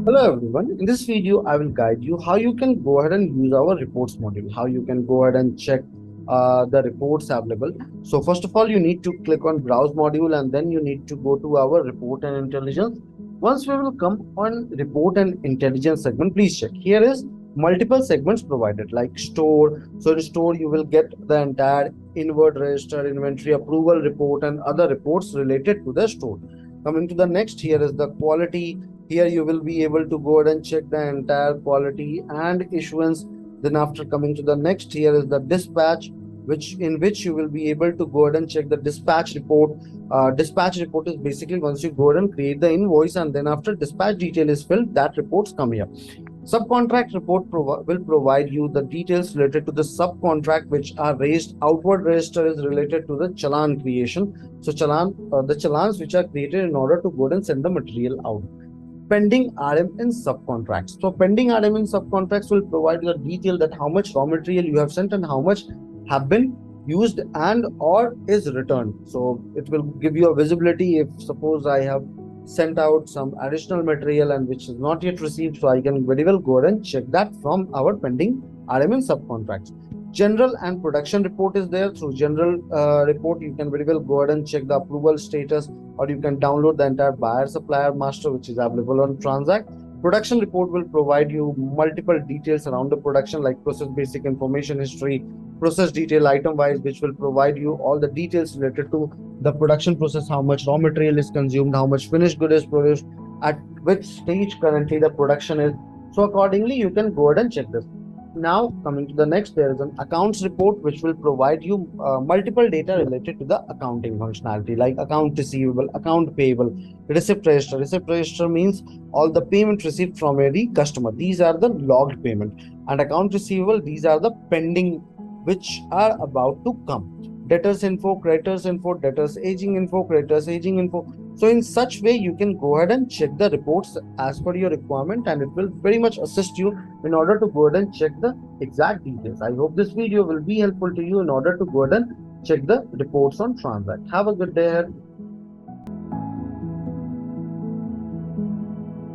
Hello everyone. In this video, I will guide you how you can go ahead and use our reports module, how you can go ahead and check the reports available. So first of all, you need to click on browse module and then you need to go to our report and intelligence. Once we will come on report and intelligence segment, please check. Here is multiple segments provided like store. So in store, you will get the entire inward register, inventory approval report and other reports related to the store. Coming to the next, here is the quality. Here you will be able to go ahead and check the entire quality and issuance. Then after coming to the next, here is the dispatch, which you will be able to go ahead and check the dispatch report. Dispatch report is basically once you go ahead and create the invoice and then after dispatch detail is filled, that reports come here. Subcontract report will provide you the details related to the subcontract which are raised. Outward register is related to the challan creation. So the challans which are created in order to go ahead and send the material out. Pending RM in subcontracts. So pending RM in subcontracts will provide you a detail that how much raw material you have sent and how much have been used and or is returned. So it will give you a visibility if suppose I have sent out some additional material and which is not yet received. So I can very well go ahead and check that from our pending RM in subcontracts. General and production report is there. Through general report, you can very well go ahead and check the approval status, or you can download the entire buyer supplier master which is available on TranZact. Production report will provide you multiple details around the production like process basic information history, process detail item wise, which will provide you all the details related to the production process, how much raw material is consumed, how much finished good is produced, at which stage currently the production is. So accordingly you can go ahead and check this. Now coming to the next, there is an accounts report which will provide you multiple data related to the accounting functionality like account receivable, account payable, receipt register. Receipt register means all the payment received from a customer. These are the logged payment, and account receivable, these are the pending which are about to come. Debtors info, creditors info, debtors aging info, creditors aging info. So in such way, you can go ahead and check the reports as per your requirement, and it will very much assist you in order to go ahead and check the exact details. I hope this video will be helpful to you in order to go ahead and check the reports on TranZact. Have a good day ahead.